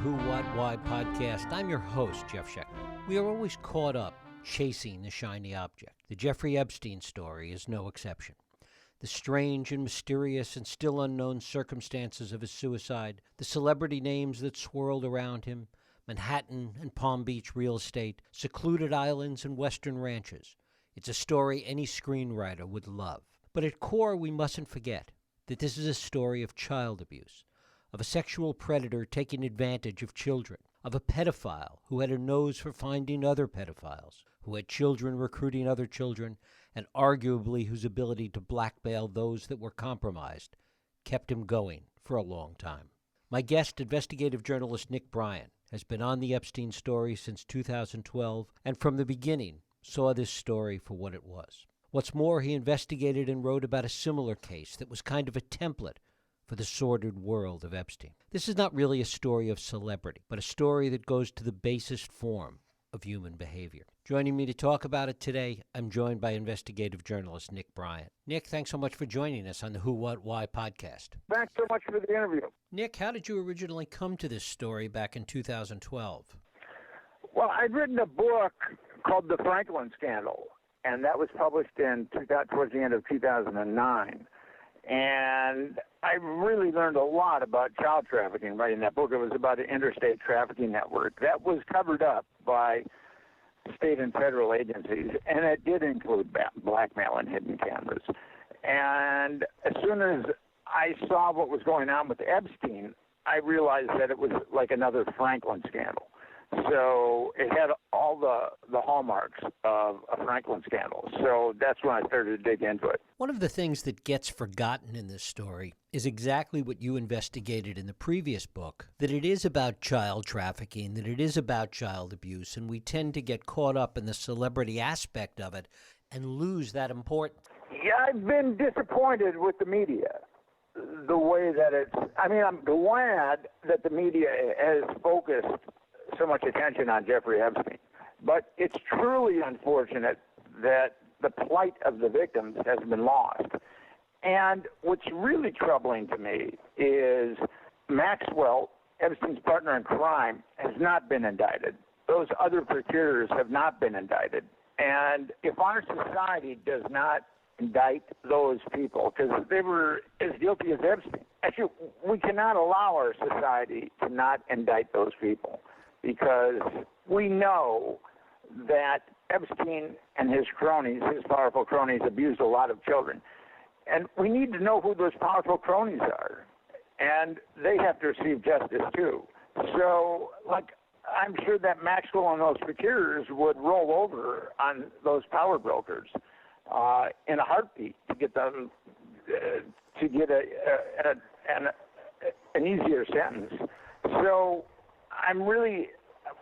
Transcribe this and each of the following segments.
Who, What, Why podcast. I'm your host, Jeff Schechtman. We are always caught up chasing the shiny object. The Jeffrey Epstein story is no exception. The strange and mysterious and still unknown circumstances of his suicide, the celebrity names that swirled around him, Manhattan and Palm Beach real estate, secluded islands and western ranches. It's a story any screenwriter would love. But at core, we mustn't forget that this is a story of child abuse, of a sexual predator taking advantage of children, of a pedophile who had a nose for finding other pedophiles, who had children recruiting other children, and arguably whose ability to blackmail those that were compromised kept him going for a long time. My guest, investigative journalist Nick Bryant, has been on the Epstein story since 2012, and from the beginning saw this story for what it was. What's more, he investigated and wrote about a similar case that was kind of a template for the sordid world of Epstein. This is not really a story of celebrity, but a story that goes to the basest form of human behavior. Joining me to talk about it today, I'm joined by investigative journalist Nick Bryant. Nick, thanks so much for joining us on the Who, What, Why podcast. Thanks so much for the interview. Nick, how did you originally come to this story back in 2012? Well, I'd written a book called The Franklin Scandal, and that was published towards the end of 2009. And I really learned a lot about child trafficking writing that book. It was about an interstate trafficking network that was covered up by state and federal agencies, and it did include blackmail and hidden cameras. And as soon as I saw what was going on with Epstein, I realized that it was like another Franklin scandal. So it had all the hallmarks of a Franklin scandal. So that's when I started to dig into it. One of the things that gets forgotten in this story is exactly what you investigated in the previous book, that it is about child trafficking, that it is about child abuse, and we tend to get caught up in the celebrity aspect of it and lose that importance. Yeah, I've been disappointed with the media, the way that I'm glad that the media has focused so much attention on Jeffrey Epstein. But it's truly unfortunate that the plight of the victims has been lost. And what's really troubling to me is Maxwell, Epstein's partner in crime, has not been indicted. Those other procurers have not been indicted. And if our society does not indict those people, because they were as guilty as Epstein, actually, we cannot allow our society to not indict those people, because we know that Epstein and his cronies, his powerful cronies, abused a lot of children. And we need to know who those powerful cronies are. And they have to receive justice, too. So, I'm sure that Maxwell and those procurers would roll over on those power brokers in a heartbeat to get them to get an easier sentence. So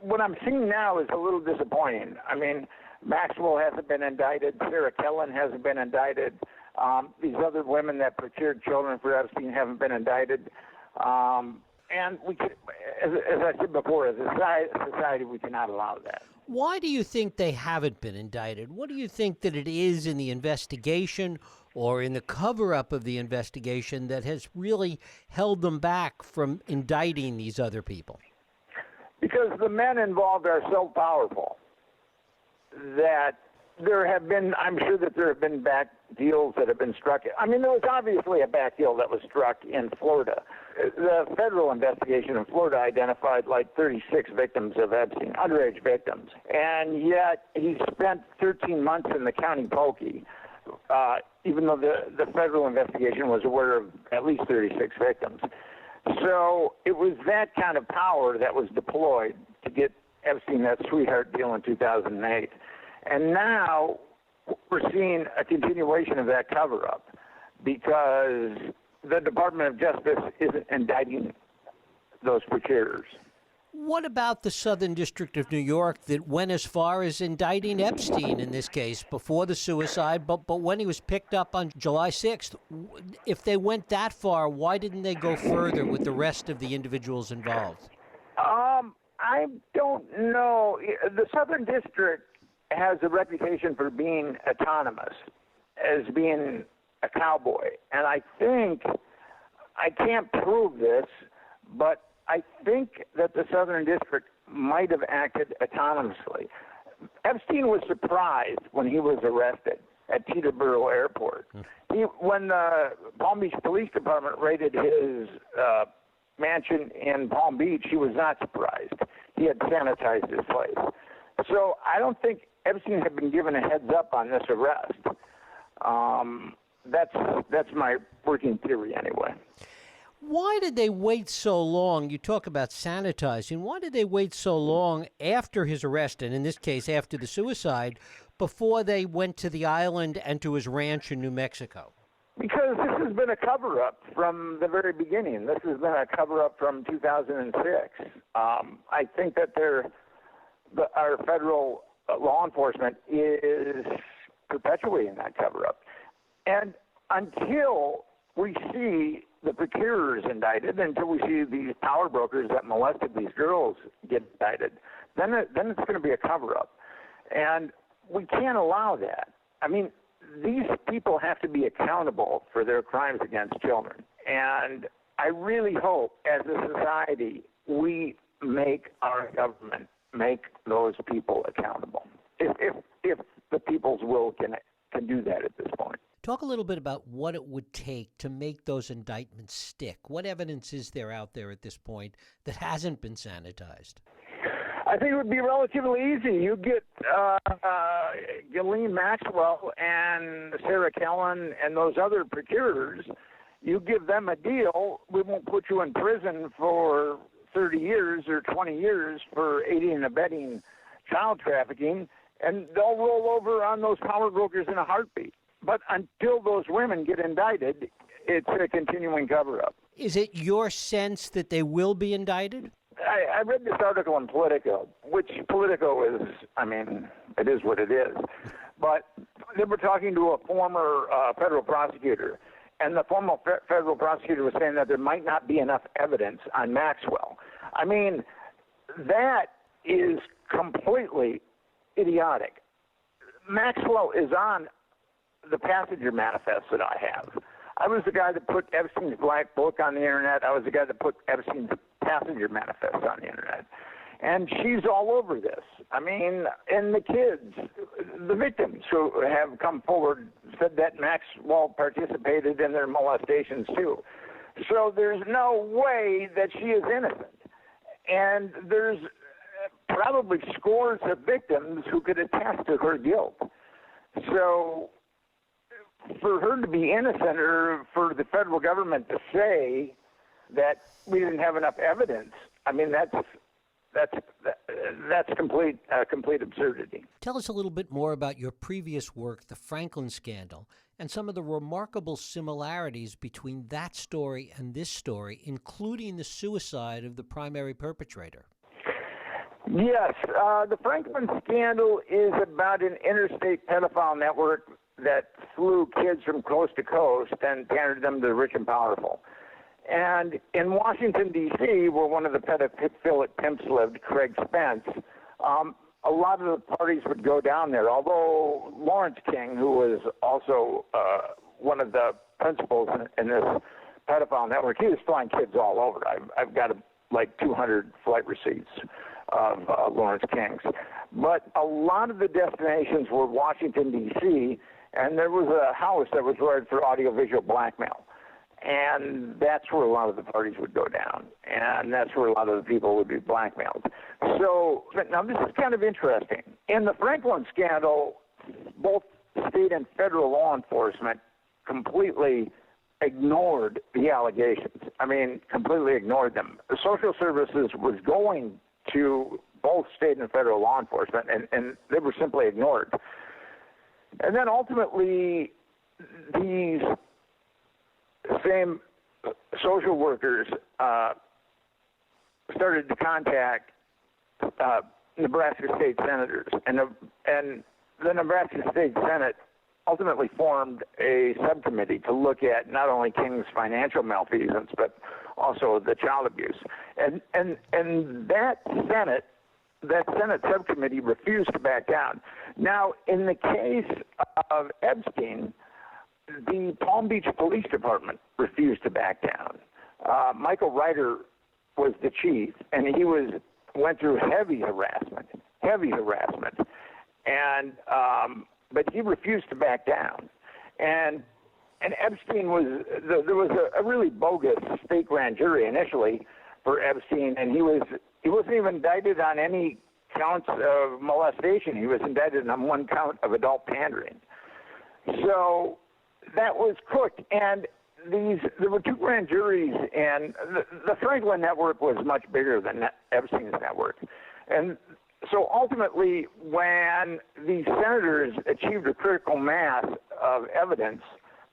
what I'm seeing now is a little disappointing. I mean, Maxwell hasn't been indicted. Sarah Kellen hasn't been indicted. These other women that procured children for Epstein haven't been indicted. And we could, as I said before, as a society, we cannot allow that. Why do you think they haven't been indicted? What do you think that it is in the investigation or in the cover-up of the investigation that has really held them back from indicting these other people? Because the men involved are so powerful that I'm sure that there have been back deals that have been struck. I mean, there was obviously a back deal that was struck in Florida. The federal investigation in Florida identified 36 victims of Epstein, underage victims. And yet he spent 13 months in the county pokey, even though the federal investigation was aware of at least 36 victims. So it was that kind of power that was deployed to get Epstein that sweetheart deal in 2008. And now we're seeing a continuation of that cover-up because the Department of Justice isn't indicting those procurers. What about the Southern District of New York that went as far as indicting Epstein in this case before the suicide, but when he was picked up on July 6th? If they went that far, why didn't they go further with the rest of the individuals involved? I don't know. The Southern District has a reputation for being autonomous, as being a cowboy. And I think, I can't prove this, but I think that the Southern District might have acted autonomously. Epstein was surprised when he was arrested at Teterboro Airport. When the Palm Beach Police Department raided his mansion in Palm Beach, he was not surprised. He had sanitized his place. So I don't think Epstein had been given a heads up on this arrest. That's my working theory anyway. Why did they wait so long? You talk about sanitizing. Why did they wait so long after his arrest, and in this case after the suicide, before they went to the island and to his ranch in New Mexico? Because this has been a cover-up from the very beginning. This has been a cover-up from 2006. I think that our federal law enforcement is perpetuating that cover-up. And until we see the procurers indicted, until we see these power brokers that molested these girls get indicted, then it's going to be a cover-up. And we can't allow that. I mean, these people have to be accountable for their crimes against children. And I really hope, as a society, we make our government make those people accountable. If the people's will can do that at this point. Talk a little bit about what it would take to make those indictments stick. What evidence is there out there at this point that hasn't been sanitized? I think it would be relatively easy. You get Ghislaine Maxwell and Sarah Kellen and those other procurers, you give them a deal, we won't put you in prison for 30 years or 20 years for aiding and abetting child trafficking, and they'll roll over on those power brokers in a heartbeat. But until those women get indicted, it's a continuing cover-up. Is it your sense that they will be indicted? I read this article in Politico, which Politico is, I mean, it is what it is. But they were talking to a former federal prosecutor, and the former federal prosecutor was saying that there might not be enough evidence on Maxwell. I mean, that is completely idiotic. Maxwell is on the passenger manifest that I have. I was the guy that put Epstein's Black Book on the internet. I was the guy that put Epstein's passenger manifest on the internet. And she's all over this. I mean, and the kids, the victims who have come forward said that Maxwell participated in their molestations too. So there's no way that she is innocent. And there's probably scores of victims who could attest to her guilt. So for her to be innocent, or for the federal government to say that we didn't have enough evidence, I mean, that's complete absurdity. Tell us a little bit more about your previous work, the Franklin scandal, and some of the remarkable similarities between that story and this story, including the suicide of the primary perpetrator. Yes, the Franklin scandal is about an interstate pedophile network that flew kids from coast to coast and handed them to the rich and powerful. And in Washington, D.C., where one of the pedophilic pimps lived, Craig Spence, a lot of the parties would go down there, although Lawrence King, who was also one of the principals in this pedophile network, he was flying kids all over. I've got like 200 flight receipts of Lawrence King's. But a lot of the destinations were Washington, D.C., and there was a house that was wired for audiovisual blackmail. And that's where a lot of the parties would go down. And that's where a lot of the people would be blackmailed. So, now this is kind of interesting. In the Franklin scandal, both state and federal law enforcement completely ignored the allegations. I mean, completely ignored them. The social services was going to both state and federal law enforcement, and they were simply ignored. And then ultimately, these same social workers started to contact Nebraska state senators, and the Nebraska State Senate ultimately formed a subcommittee to look at not only King's financial malfeasance, but also the child abuse. And that Senate subcommittee refused to back down. Now, in the case of Epstein, the Palm Beach Police Department refused to back down. Michael Ryder was the chief, and he went through heavy harassment, and but he refused to back down, and Epstein there was a really bogus state grand jury initially for Epstein, and he wasn't even indicted on any counts of molestation. He was indicted on one count of adult pandering. So that was cooked, and there were two grand juries, and the Franklin network was much bigger than Epstein's network. And so ultimately, when these senators achieved a critical mass of evidence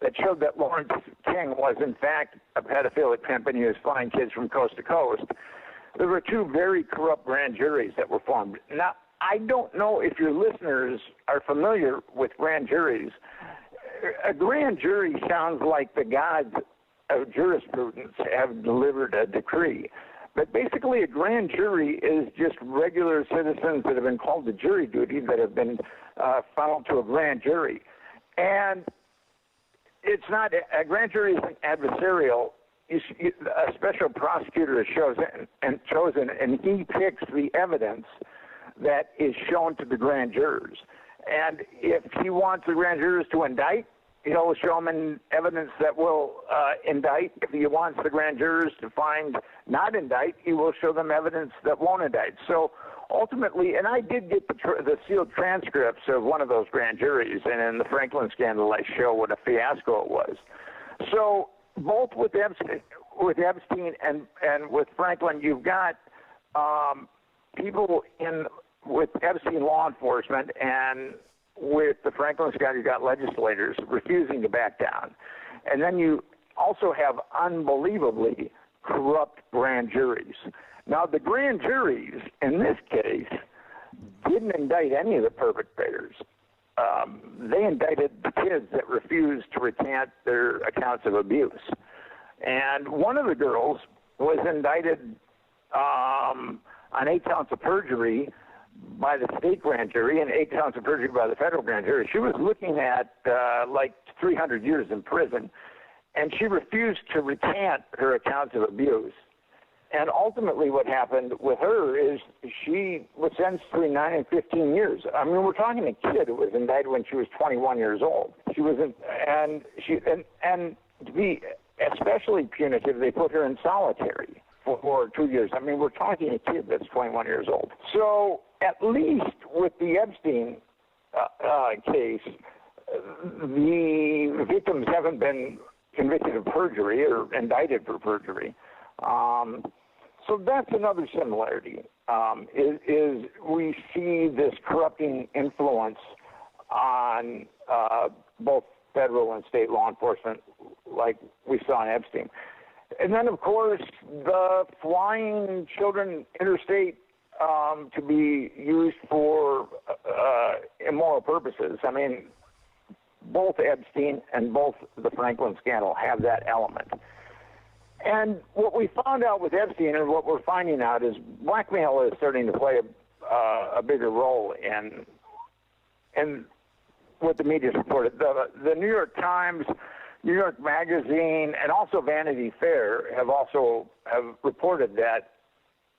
that showed that Lawrence King was in fact a pedophilic pimp and he was flying kids from coast to coast, there were two very corrupt grand juries that were formed. Now, I don't know if your listeners are familiar with grand juries. A grand jury sounds like the gods of jurisprudence have delivered a decree. But basically, a grand jury is just regular citizens that have been called to jury duty that have been funneled to a grand jury. And it's not, a grand jury isn't adversarial. A special prosecutor is chosen, and he picks the evidence that is shown to the grand jurors. And if he wants the grand jurors to indict, he'll show them evidence that will indict. If he wants the grand jurors to find not indict, he will show them evidence that won't indict. So ultimately, and I did get the sealed transcripts of one of those grand juries, and in the Franklin scandal, I show what a fiasco it was. So both with Epstein and with Franklin, you've got people with Epstein law enforcement, and with the Franklin scandal, you got legislators refusing to back down. And then you also have unbelievably corrupt grand juries. Now, the grand juries, in this case, didn't indict any of the perpetrators. They indicted the kids that refused to recant their accounts of abuse. And one of the girls was indicted on 8 counts of perjury by the state grand jury and 8 counts of perjury by the federal grand jury. She was looking at like 300 years in prison, and she refused to recant her accounts of abuse. And ultimately what happened with her is she was sentenced between 9 and 15 years. I mean, we're talking a kid who was indicted when she was 21 years old. She was and to be especially punitive, they put her in solitary for 2 years. I mean, we're talking a kid that's 21 years old. So at least with the Epstein case, the victims haven't been convicted of perjury or indicted for perjury. So that's another similarity, is we see this corrupting influence on both federal and state law enforcement like we saw in Epstein. And then, of course, the flying children interstate to be used for immoral purposes. I mean, both Epstein and both the Franklin scandal have that element. And what we found out with Epstein, and what we're finding out, is blackmail is starting to play a bigger role in what the media reported. The New York Times, New York Magazine, and also Vanity Fair have reported that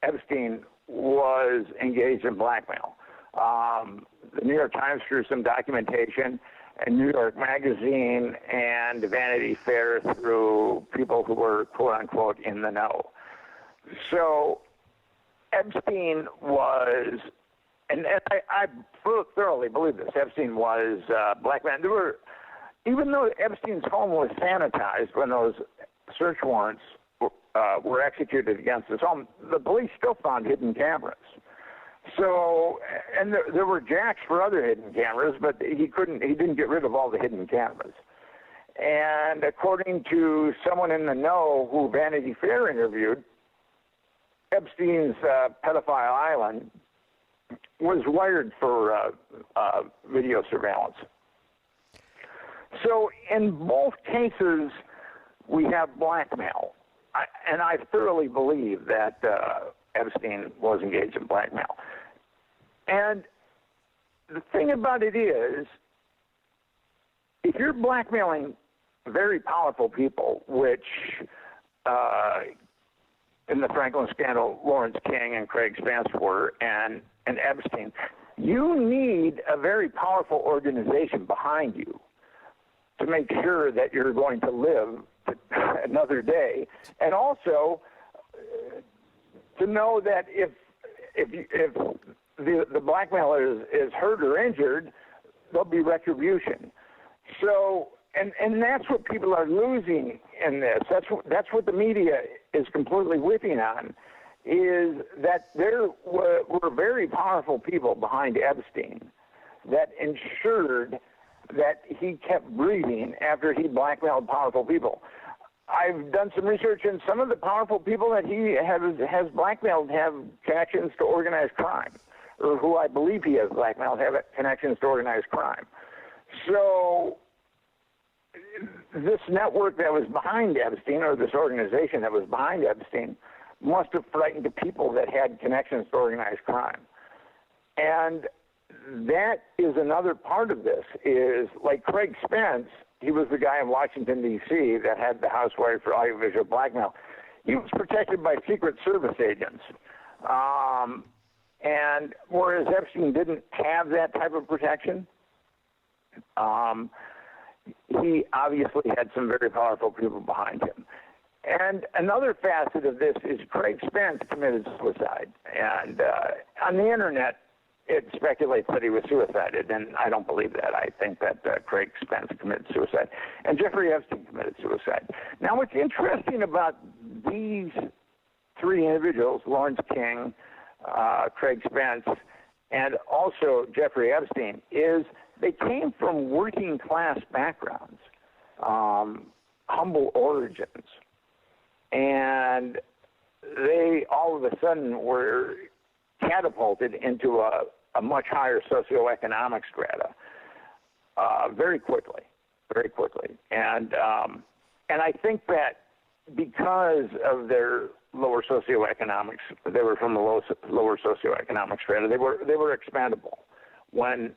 Epstein was engaged in blackmail. The New York Times threw some documentation, and New York Magazine and Vanity Fair through people who were, quote-unquote, in the know. So Epstein was, and I thoroughly believe this, Epstein was blackmailed. Even though Epstein's home was sanitized when those search warrants were executed against his home, the police still found hidden cameras. So, and there were jacks for other hidden cameras, but he didn't get rid of all the hidden cameras. And according to someone in the know who Vanity Fair interviewed, Epstein's pedophile island was wired for video surveillance. So in both cases, we have blackmail. And I thoroughly believe that Epstein was engaged in blackmail. And the thing about it is, if you're blackmailing very powerful people, which in the Franklin scandal, Lawrence King and Craig Spence were, and Epstein, you need a very powerful organization behind you to make sure that you're going to live another day, and also to know that if the blackmailer is hurt or injured, there'll be retribution. So, and that's what people are losing in this. That's what the media is completely whipping on, is that there were very powerful people behind Epstein that ensured that he kept breathing after he blackmailed powerful people. I've done some research, and some of the powerful people that he has blackmailed have connections to organized crime, or who I believe he has blackmailed have connections to organized crime. So this network that was behind Epstein, or this organization that was behind Epstein, must have frightened the people that had connections to organized crime. And that is another part of this, is like Craig Spence, he was the guy in Washington, D.C. that had the housewife for audiovisual blackmail. He was protected by Secret Service agents. And whereas Epstein didn't have that type of protection, he obviously had some very powerful people behind him. And another facet of this is Craig Spence committed suicide. And on the internet, it speculates that he was suicided, and I don't believe that. I think that Craig Spence committed suicide. And Jeffrey Epstein committed suicide. Now, what's interesting about these three individuals, Lawrence King, Craig Spence, and also Jeffrey Epstein, is they came from working class backgrounds, humble origins. And they all of a sudden were catapulted into a much higher socioeconomic strata very quickly. And I think that because of their lower socioeconomics, they were from a lower socioeconomic strata, they were expendable. When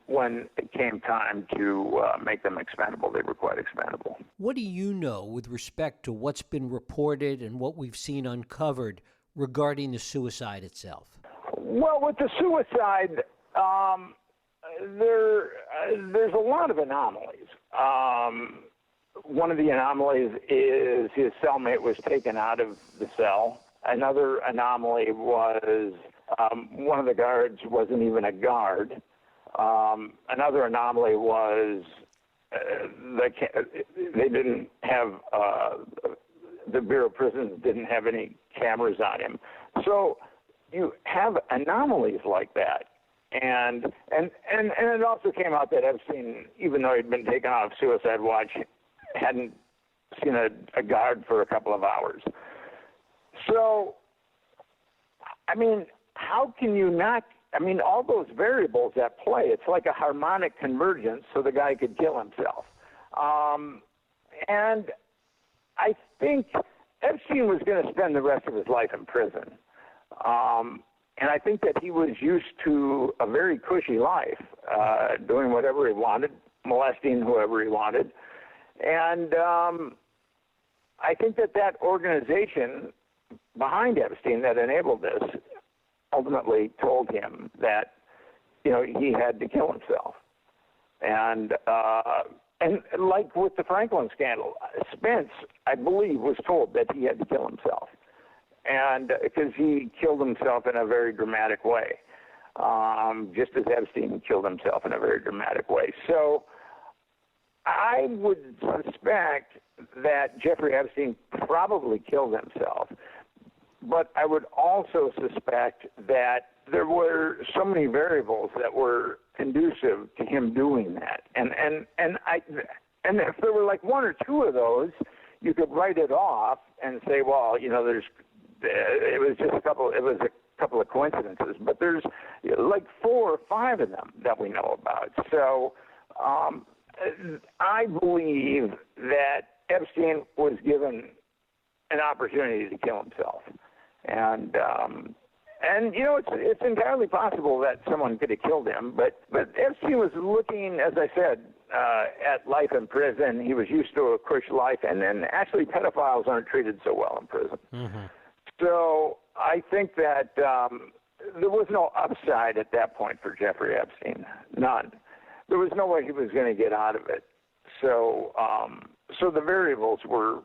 it came time to make them expendable, they were quite expendable. What do you know with respect to what's been reported and what we've seen uncovered regarding the suicide itself? Well, with the suicide, there's a lot of anomalies. One of the anomalies is his cellmate was taken out of the cell. Another anomaly was one of the guards wasn't even a guard. Another anomaly was they didn't have the Bureau of Prisons didn't have any cameras on him. So you have anomalies like that, and it also came out that Epstein, even though he'd been taken off suicide watch, hadn't seen a guard for a couple of hours. So, I mean, how can you not? I mean, all those variables at play, it's like a harmonic convergence so the guy could kill himself. And I think Epstein was going to spend the rest of his life in prison. And I think that he was used to a very cushy life, doing whatever he wanted, molesting whoever he wanted. And I think that organization behind Epstein that enabled this ultimately told him that, he had to kill himself. And like with the Franklin scandal, Spence, I believe, was told that he had to kill himself. And because he killed himself in a very dramatic way, just as Epstein killed himself in a very dramatic way. So I would suspect that Jeffrey Epstein probably killed himself. But I would also suspect that there were so many variables that were conducive to him doing that. And if there were like one or two of those, you could write it off and say, well, it was a couple of coincidences. But there's like 4 or 5 of them that we know about. So I believe that Epstein was given an opportunity to kill himself. And it's entirely possible that someone could have killed him, but Epstein was looking, as I said, at life in prison. He was used to a cush life, and then actually pedophiles aren't treated so well in prison. Mm-hmm. So I think that there was no upside at that point for Jeffrey Epstein, none. There was no way he was going to get out of it. So, so the variables were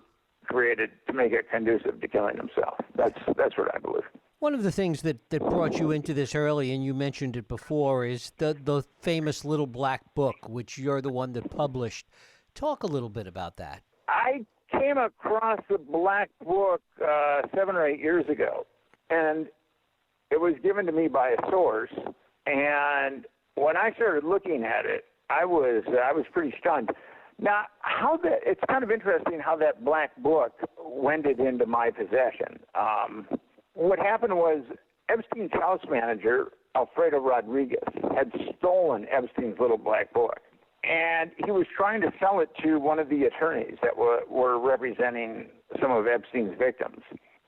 created to make it conducive to killing himself. That's what I believe. One of the things that brought you into this early, and you mentioned it before, is the famous Little Black Book, which you're the one that published. Talk a little bit about that. I came across the Black Book 7 or 8 years ago, and it was given to me by a source. And when I started looking at it, I was pretty stunned. Now, it's kind of interesting how that Black Book wended into my possession. What happened was Epstein's house manager, Alfredo Rodriguez, had stolen Epstein's Little Black Book. And he was trying to sell it to one of the attorneys that were representing some of Epstein's victims.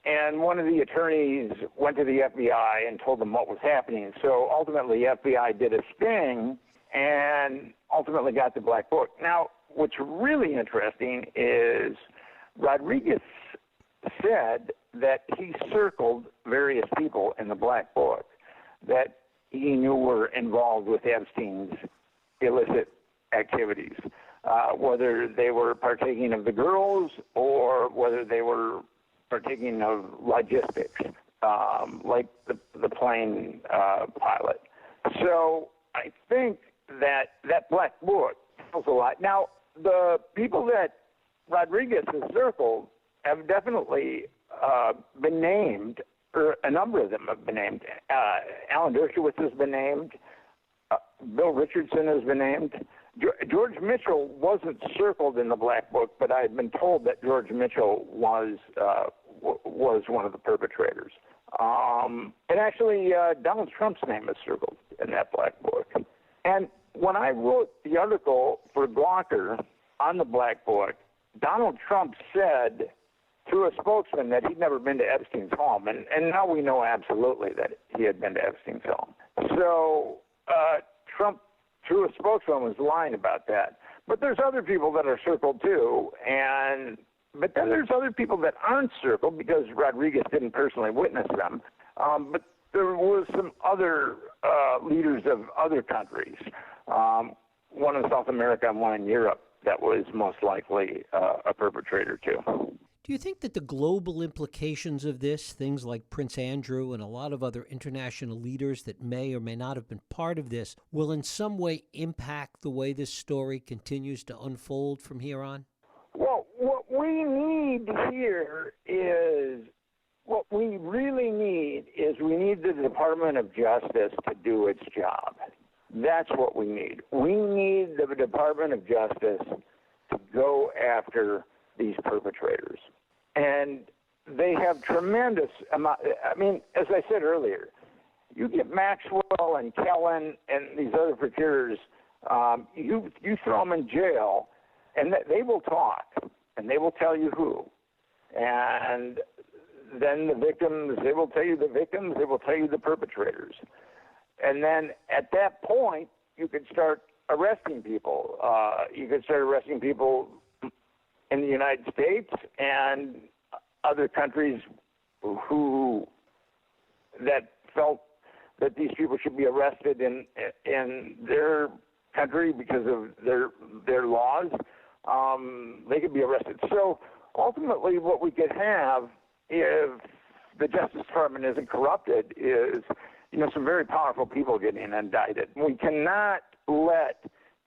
And one of the attorneys went to the FBI and told them what was happening. So ultimately, FBI did a sting and ultimately got the Black Book. Now, what's really interesting is Rodriguez said that he circled various people in the Black Book that he knew were involved with Epstein's illicit activities, whether they were partaking of the girls or whether they were partaking of logistics, like the plane pilot. So I think that Black Book tells a lot. Now, the people that Rodriguez has circled have definitely been named, or a number of them have been named. Alan Dershowitz has been named. Bill Richardson has been named. George Mitchell wasn't circled in the Black Book, but I had been told that George Mitchell was one of the perpetrators. And actually, Donald Trump's name is circled in that Black Book. And when I wrote the article for Gawker on the Black Book, Donald Trump said through a spokesman that he'd never been to Epstein's home. And now we know absolutely that he had been to Epstein's home. So Trump, through a spokesman, was lying about that. But there's other people that are circled too. But then there's other people that aren't circled because Rodriguez didn't personally witness them. But there was some other leaders of other countries, one in South America and one in Europe, that was most likely a perpetrator too. Do you think that the global implications of this, things like Prince Andrew and a lot of other international leaders that may or may not have been part of this, will in some way impact the way this story continues to unfold from here on? Well, what we need here is, what we really need is we need the Department of Justice to do its job. That's what we need. We need the Department of Justice to go after these perpetrators. And they have tremendous amount. I mean, as I said earlier, you get Maxwell and Kellen and these other procurators, you throw them in jail, and they will talk, and they will tell you who. And then the victims, they will tell you the victims, they will tell you the perpetrators. And then at that point, you could start arresting people. You could start arresting people in the United States and other countries that felt that these people should be arrested in their country because of their laws. They could be arrested. So ultimately, what we could have, if the Justice Department isn't corrupted, is some very powerful people getting indicted. We cannot let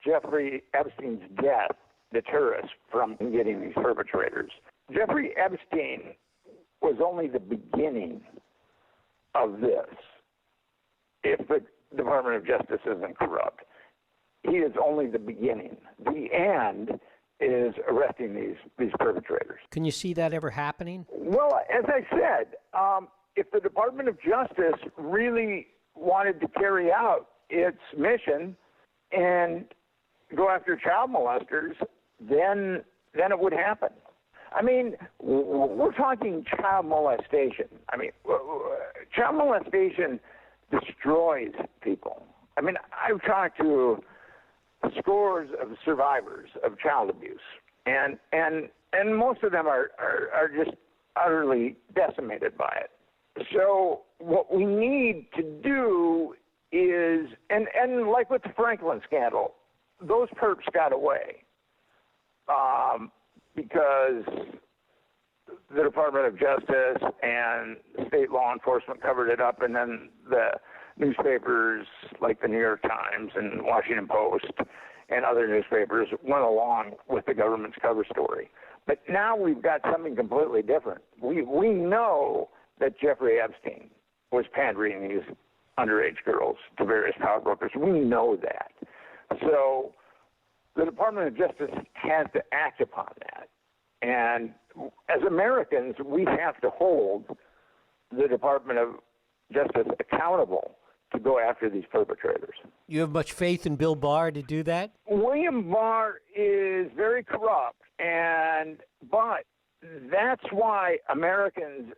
Jeffrey Epstein's death deter us from getting these perpetrators. Jeffrey Epstein was only the beginning of this. If the Department of Justice isn't corrupt, he is only the beginning. The end is arresting these perpetrators. Can you see that ever happening? Well, as I said, if the Department of Justice really wanted to carry out its mission and go after child molesters, then it would happen. I mean, we're talking child molestation. I mean, child molestation destroys people. I mean, I've talked to scores of survivors of child abuse, and most of them are just utterly decimated by it. So what we need to do is, and like with the Franklin scandal, those perps got away because the Department of Justice and state law enforcement covered it up, and then the newspapers like the New York Times and Washington Post and other newspapers went along with the government's cover story. But now we've got something completely different. We know that Jeffrey Epstein was pandering these underage girls to various power brokers. We know that. So the Department of Justice has to act upon that. And as Americans, we have to hold the Department of Justice accountable to go after these perpetrators. You have much faith in Bill Barr to do that? William Barr is very corrupt, but that's why Americans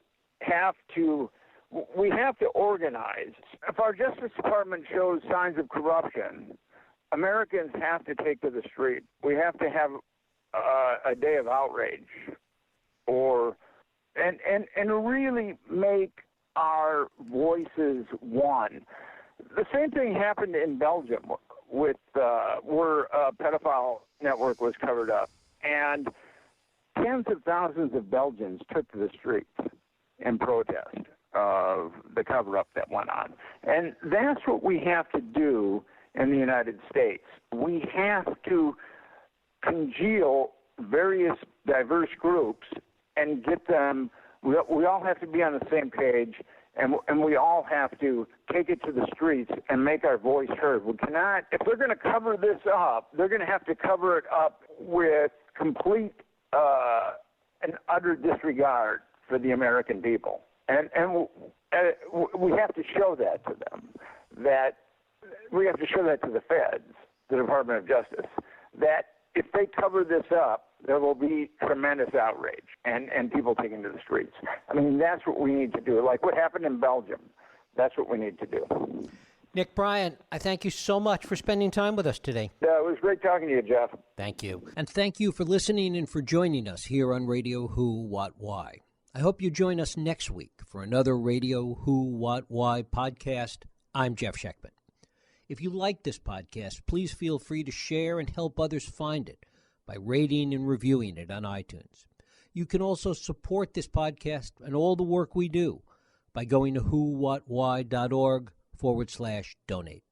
we have to organize. If our Justice Department shows signs of corruption, Americans have to take to the street. We have to have a day of outrage, and really make our voices one. The same thing happened in Belgium with where a pedophile network was covered up, and tens of thousands of Belgians took to the streets in protest of the cover-up that went on. And that's what we have to do in the United States. We have to congeal various diverse groups and get them. We all have to be on the same page, and we all have to take it to the streets and make our voice heard. We cannot, if they're going to cover this up, they're going to have to cover it up with complete and utter disregard for the American people. And we have to show that to them, that we have to show that to the feds, the Department of Justice, that if they cover this up, there will be tremendous outrage and people taking to the streets. I mean, that's what we need to do. Like what happened in Belgium, that's what we need to do. Nick Bryant, I thank you so much for spending time with us today. It was great talking to you, Jeff. Thank you. And thank you for listening and for joining us here on Radio Who, What, Why. I hope you join us next week for another Radio Who, What, Why podcast. I'm Jeff Schechtman. If you like this podcast, please feel free to share and help others find it by rating and reviewing it on iTunes. You can also support this podcast and all the work we do by going to whowhatwhy.org/donate.